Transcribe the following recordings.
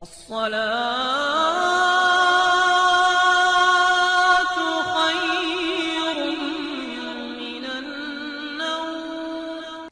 الصلاة خير من النوم۔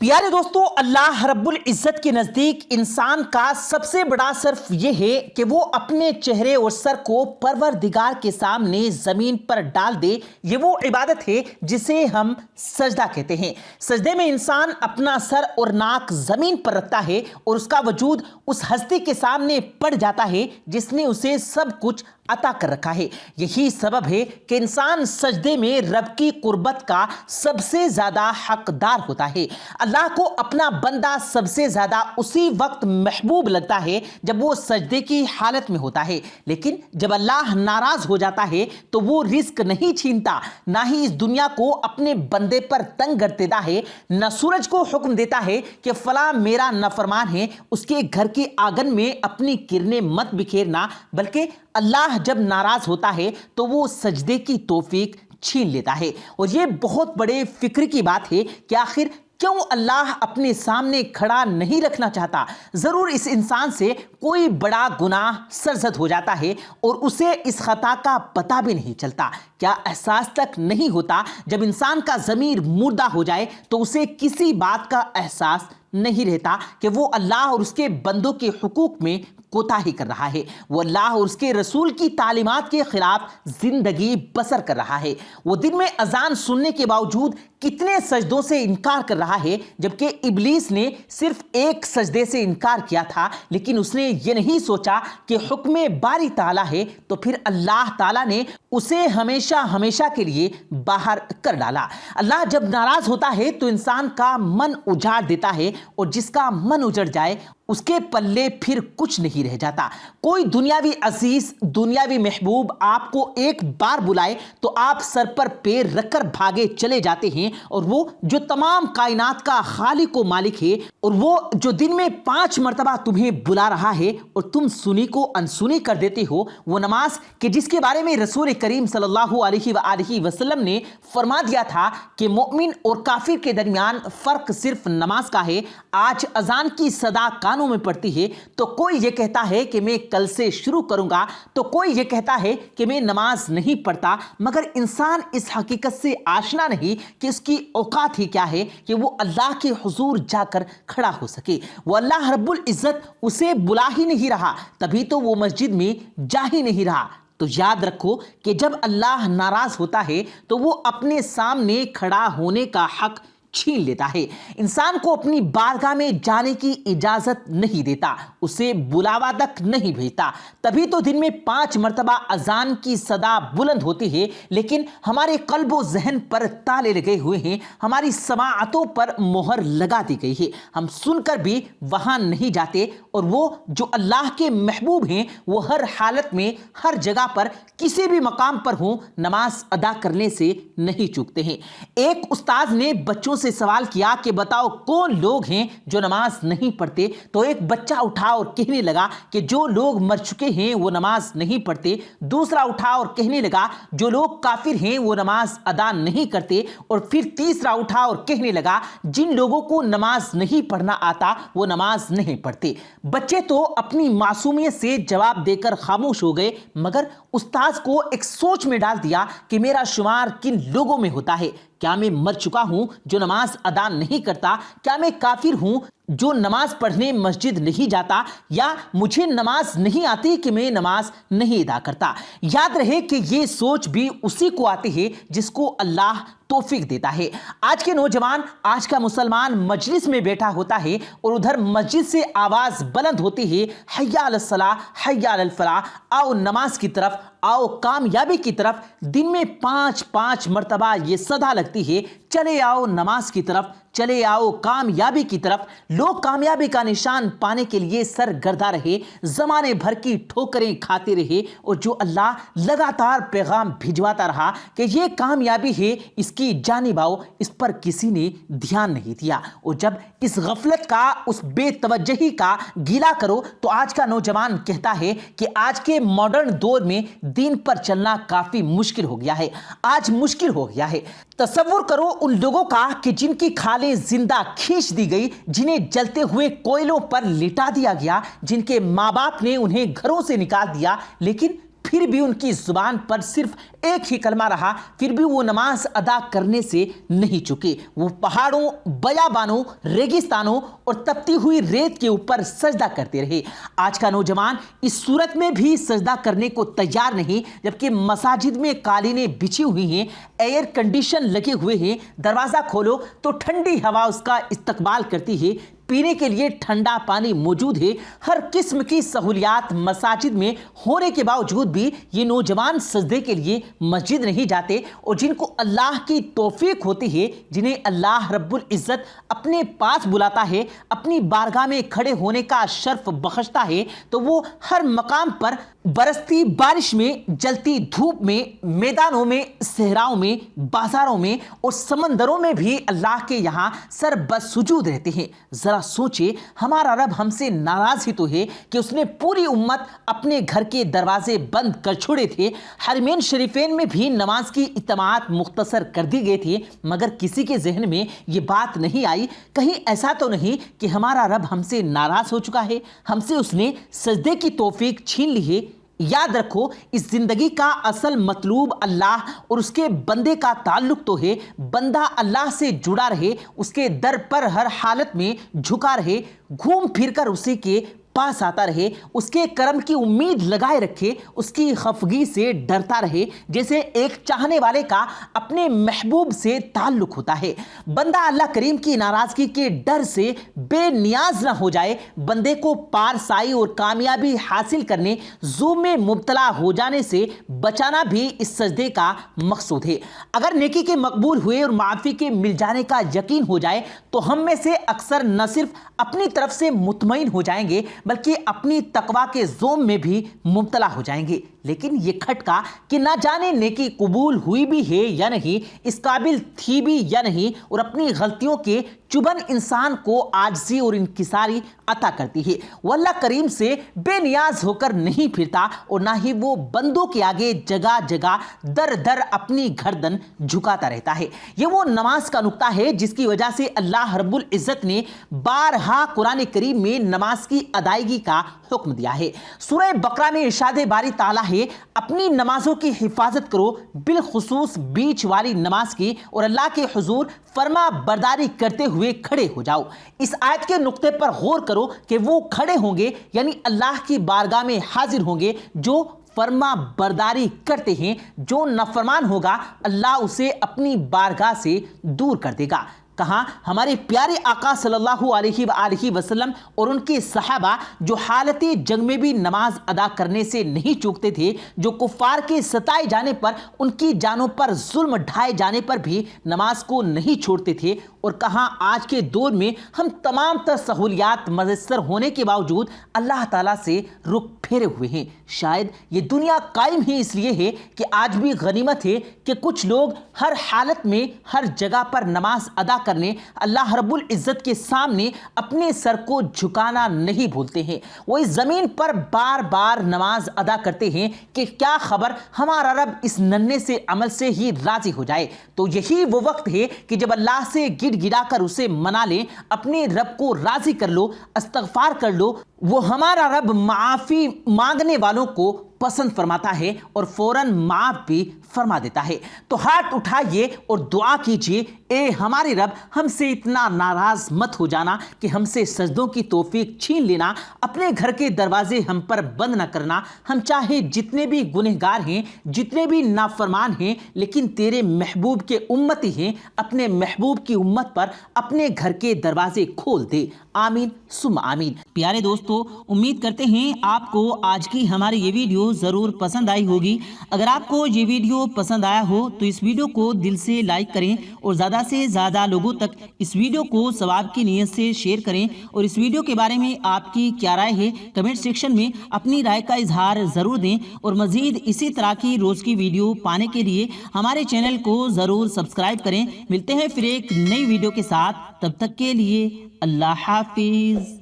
پیارے دوستو، اللہ رب العزت کے نزدیک انسان کا سب سے بڑا صرف یہ ہے کہ وہ اپنے چہرے اور سر کو پروردگار کے سامنے زمین پر ڈال دے۔ یہ وہ عبادت ہے جسے ہم سجدہ کہتے ہیں۔ سجدے میں انسان اپنا سر اور ناک زمین پر رکھتا ہے اور اس کا وجود اس ہستی کے سامنے پڑ جاتا ہے جس نے اسے سب کچھ عطا کر رکھا ہے۔ یہی سبب ہے کہ انسان سجدے میں رب کی قربت کا سب سے زیادہ حقدار ہوتا ہے۔ اللہ کو اپنا بندہ سب سے زیادہ اسی وقت محبوب لگتا ہے جب وہ سجدے کی حالت میں ہوتا ہے، لیکن جب اللہ ناراض ہو جاتا ہے تو وہ رزق نہیں چھینتا، نہ ہی اس دنیا کو اپنے بندے پر تنگ کر دیتا ہے، نہ سورج کو حکم دیتا ہے کہ فلاں میرا نافرمان ہے، اس کے گھر کے آنگن میں اپنی کرنیں مت بکھیرنا، بلکہ اللہ جب ناراض ہوتا ہے تو وہ سجدے کی توفیق چھین لیتا ہے۔ اور یہ بہت بڑے فکر کی بات ہے کہ آخر کیوں اللہ اپنے سامنے کھڑا نہیں رکھنا چاہتا؟ ضرور اس انسان سے کوئی بڑا گناہ سرزد ہو جاتا ہے اور اسے اس خطا کا پتہ بھی نہیں چلتا۔ کیا احساس تک نہیں ہوتا جب انسان کا ضمیر مردہ ہو جائے تو اسے کسی بات کا احساس نہیں رہتا کہ وہ اللہ اور اس کے بندوں کے حقوق میں کوتاہی کر رہا ہے، وہ اللہ اور اس کے رسول کی تعلیمات کے خلاف زندگی بسر کر رہا ہے، وہ دن میں اذان سننے کے باوجود کتنے سجدوں سے انکار کر رہا ہے، جبکہ ابلیس نے صرف ایک سجدے سے انکار کیا تھا، لیکن اس نے یہ نہیں سوچا کہ حکم باری تعالیٰ ہے تو پھر اللہ تعالیٰ نے اسے ہمیشہ ہمیشہ کے لیے باہر کر ڈالا۔ اللہ جب ناراض ہوتا ہے تو انسان کا من اجاڑ دیتا ہے، اور جس کا من اجڑ جائے اس کے پلے پھر کچھ نہیں رہ جاتا۔ کوئی دنیاوی عزیز، دنیاوی محبوب آپ کو ایک بار بلائے تو آپ سر پر پیر رکھ کر بھاگے چلے جاتے ہیں، اور وہ جو تمام کائنات کا خالق و مالک ہے، اور وہ جو دن میں 5 مرتبہ تمہیں بلا رہا ہے اور تم سنی کو انسنی کر دیتے ہو، وہ نماز کہ جس کے بارے میں رسول کریم صلی اللہ علیہ وآلہ وسلم نے فرما دیا تھا کہ مومن اور کافر کے درمیان فرق صرف نماز کا ہے، آج اذان کی صدا کانوں میں پڑتی ہے تو کوئی یہ کہتا ہے کہ میں کل سے شروع کروں گا، تو کوئی یہ کہتا ہے کہ میں نماز نہیں پڑھتا، مگر انسان اس حقیقت سے آشنا نہیں کہ اس کی اوقات ہی کیا ہے کہ وہ اللہ کے حضور جا کر کھڑا ہو سکے۔ وہ اللہ رب العزت اسے بلا ہی نہیں رہا، تبھی تو وہ مسجد میں جا ہی نہیں رہا۔ تو یاد رکھو کہ جب اللہ ناراض ہوتا ہے تو وہ اپنے سامنے کھڑا ہونے کا حق چھین لیتا ہے، انسان کو اپنی بارگاہ میں جانے کی اجازت نہیں دیتا، اسے بلاوا تک نہیں بھیجتا۔ تبھی تو دن میں 5 مرتبہ اذان کی صدا بلند ہوتی ہے، لیکن ہمارے قلب و ذہن پر تالے لگے ہوئے ہیں، ہماری سماعتوں پر مہر لگا دی گئی ہے، ہم سن کر بھی وہاں نہیں جاتے، اور وہ جو اللہ کے محبوب ہیں وہ ہر حالت میں، ہر جگہ پر، کسی بھی مقام پر ہوں، نماز ادا کرنے سے نہیں چوکتے ہیں۔ ایک استاذ نے بچوں سے سوال کیا کہ بتاؤ کون لوگ ہیں جو نماز نہیں پڑھتے؟ تو ایک بچہ اٹھا اور کہنے لگا کہ جو لوگ مر چکے ہیں وہ نماز نہیں پڑھتے۔ دوسرا اٹھا اور کہنے لگا جو لوگ کافر ہیں وہ نماز ادا نہیں کرتے۔ اور پھر تیسرا اٹھا اور کہنے لگا جن لوگوں کو نماز نہیں پڑھنا آتا وہ نماز نہیں پڑھتے۔ بچے تو اپنی معصومیت سے جواب دے کر خاموش ہو گئے، مگر استاذ کو ایک سوچ میں ڈال دیا کہ میرا شمار کن لوگوں میں ہوتا ہے؟ کیا میں مر چکا ہوں جو نماز ادا نہیں کرتا؟ کیا میں کافر ہوں جو نماز پڑھنے مسجد نہیں جاتا؟ یا مجھے نماز نہیں آتی کہ میں نماز نہیں ادا کرتا؟ یاد رہے کہ یہ سوچ بھی اسی کو آتی ہے جس کو اللہ توفیق دیتا ہے۔ آج کے نوجوان، آج کا مسلمان مجلس میں بیٹھا ہوتا ہے اور ادھر مسجد سے آواز بلند ہوتی ہے، حی علی الصلاۃ، حی علی الفلاح، آؤ نماز کی طرف، آؤ کامیابی کی طرف۔ دن میں 5 مرتبہ یہ صدا لگتی ہے، چلے آؤ نماز کی طرف، چلے آؤ کامیابی کی طرف۔ لوگ کامیابی کا نشان پانے کے لیے سرگرداں رہے، زمانے بھر کی ٹھوکریں کھاتے رہے، اور جو اللہ لگاتار پیغام بھجواتا رہا کہ یہ کامیابی ہے، اس کی جانب آؤ، اس پر کسی نے دھیان نہیں دیا۔ اور جب اس غفلت کا، اس بے توجہی کا گیلا کرو تو آج کا نوجوان کہتا ہے کہ آج کے ماڈرن دور میں دین پر چلنا کافی مشکل ہو گیا ہے، آج مشکل ہو گیا ہے۔ تصور کرو ان لوگوں کا کہ جن کی کھالیں زندہ کھینچ دی گئی، جنہیں جلتے ہوئے کوئلوں پر لٹا دیا گیا، جن کے ماں باپ نے انہیں گھروں سے نکال دیا، لیکن پھر بھی ان کی زبان پر صرف ایک ہی کلمہ رہا، پھر بھی وہ نماز ادا کرنے سے نہیں چکے۔ وہ پہاڑوں، بیابانوں، ریگستانوں اور تپتی ہوئی ریت کے اوپر سجدہ کرتے رہے۔ آج کا نوجوان اس صورت میں بھی سجدہ کرنے کو تیار نہیں، جبکہ مساجد میں قالینیں بچھی ہوئی ہیں، ایئر کنڈیشن لگے ہوئے ہیں، دروازہ کھولو تو ٹھنڈی ہوا اس کا استقبال کرتی ہے، پینے کے لیے ٹھنڈا پانی موجود ہے، ہر قسم کی سہولیات مساجد میں ہونے کے باوجود بھی یہ نوجوان سجدے کے لیے مسجد نہیں جاتے، اور جن کو اللہ کی توفیق ہوتی ہے، جنہیں اللہ رب العزت اپنے پاس بلاتا ہے، اپنی بارگاہ میں کھڑے ہونے کا شرف بخشتا ہے، تو وہ ہر مقام پر برستی بارش میں، جلتی دھوپ میں، میدانوں میں، صحراؤں میں، بازاروں میں اور سمندروں میں بھی اللہ کے یہاں سر بسجود رہتے ہیں۔ ذرا سوچے، ہمارا رب ہم سے ناراض ہی تو ہے کہ اس نے پوری امت اپنے گھر کے دروازے بند کر چھوڑے تھے، حرمین شریفین میں بھی نماز کی اجتماعات مختصر کر دی گئی تھی، مگر کسی کے ذہن میں یہ بات نہیں آئی کہیں ایسا تو نہیں کہ ہمارا رب ہم سے ناراض ہو چکا ہے، ہم سے اس نے سجدے کی توفیق چھین لی ہے۔ یاد رکھو، اس زندگی کا اصل مطلوب اللہ اور اس کے بندے کا تعلق تو ہے۔ بندہ اللہ سے جڑا رہے، اس کے در پر ہر حالت میں جھکا رہے، گھوم پھر کر اسی کے پاس آتا رہے، اس کے کرم کی امید لگائے رکھے، اس کی خفگی سے ڈرتا رہے، جیسے ایک چاہنے والے کا اپنے محبوب سے تعلق ہوتا ہے۔ بندہ اللہ کریم کی ناراضگی کے ڈر سے بے نیاز نہ ہو جائے، بندے کو پارسائی اور کامیابی حاصل کرنے، ظلم میں مبتلا ہو جانے سے بچانا بھی اس سجدے کا مقصود ہے۔ اگر نیکی کے مقبول ہوئے اور معافی کے مل جانے کا یقین ہو جائے تو ہم میں سے اکثر نہ صرف اپنی طرف سے مطمئن ہو جائیں گے بلکہ اپنی تقویٰ کے زوم میں بھی مبتلا ہو جائیں گے۔ لیکن یہ کھٹکا کہ نہ جانے نیکی قبول ہوئی بھی ہے یا نہیں، اس قابل تھی بھی یا نہیں، اور اپنی غلطیوں کے چبھن انسان کو عاجزی اور انکساری عطا کرتی ہے۔ وہ اللہ کریم سے بے نیاز ہو کر نہیں پھرتا، اور نہ ہی وہ بندوں کے آگے جگہ جگہ در در اپنی گردن جھکاتا رہتا ہے۔ یہ وہ نماز کا نقطہ ہے جس کی وجہ سے اللہ رب العزت نے بارہا قرآن کریم میں نماز کی ادائیگی کا حکم دیا ہے۔ سورہ بقرہ میں ارشاد باری تعالیٰ ہے، اپنی نمازوں کی حفاظت کرو، بالخصوص بیچ والی نماز کی، اور اللہ کے حضور فرما برداری کرتے ہوئے کھڑے ہو جاؤ۔ اس آیت کے نقطے پر غور کرو کہ وہ کھڑے ہوں گے یعنی اللہ کی بارگاہ میں حاضر ہوں گے جو فرما برداری کرتے ہیں، جو نافرمان ہوگا اللہ اسے اپنی بارگاہ سے دور کر دے گا۔ کہاں ہمارے پیارے آقا صلی اللہ علیہ وآلہ وسلم اور ان کے صحابہ جو حالت جنگ میں بھی نماز ادا کرنے سے نہیں چوکتے تھے، جو کفار کے ستائے جانے پر، ان کی جانوں پر ظلم ڈھائے جانے پر بھی نماز کو نہیں چھوڑتے تھے، اور کہاں آج کے دور میں ہم تمام تر سہولیات میسر ہونے کے باوجود اللہ تعالیٰ سے رخ پھیرے ہوئے ہیں۔ شاید یہ دنیا قائم ہی اس لیے ہے کہ آج بھی غنیمت ہے کہ کچھ لوگ ہر حالت میں ہر جگہ پر نماز ادا کرنے، اللہ رب العزت کے سامنے اپنے سر کو جھکانا نہیں بھولتے ہیں۔ وہ اس زمین پر بار بار نماز ادا کرتے ہیں کہ کیا خبر ہمارا رب اس ننھے سے عمل سے ہی راضی ہو جائے۔ تو یہی وہ وقت ہے کہ جب اللہ سے گڑ گڑا کر اسے منا لیں، اپنے رب کو راضی کر لو، استغفار کر لو۔ وہ ہمارا رب معافی مانگنے والوں کو پسند فرماتا ہے اور فوراً معاف بھی فرما دیتا ہے۔ تو ہاتھ اٹھائیے اور دعا کیجیے، اے ہمارے رب، ہم سے اتنا ناراض مت ہو جانا کہ ہم سے سجدوں کی توفیق چھین لینا، اپنے گھر کے دروازے ہم پر بند نہ کرنا۔ ہم چاہے جتنے بھی گنہگار ہیں، جتنے بھی نافرمان ہیں، لیکن تیرے محبوب کے امتی ہیں، اپنے محبوب کی امت پر اپنے گھر کے دروازے کھول دے۔ آمین ثم آمین۔ پیارے دوستو، امید کرتے ہیں آپ کو آج کی ہماری یہ ویڈیو ضرور پسند آئی ہوگی۔ اگر آپ کو یہ ویڈیو پسند آیا ہو تو اس ویڈیو کو دل سے لائک کریں اور زیادہ سے زیادہ لوگوں تک اس ویڈیو کو ثواب کی نیت سے شیئر کریں، اور اس ویڈیو کے بارے میں آپ کی کیا رائے ہے کمنٹ سیکشن میں اپنی رائے کا اظہار ضرور دیں، اور مزید اسی طرح کی روز کی ویڈیو پانے کے لیے ہمارے چینل کو ضرور سبسکرائب کریں۔ ملتے ہیں پھر ایک نئی ویڈیو کے ساتھ، تب تک کے لیے اللہ حافظ۔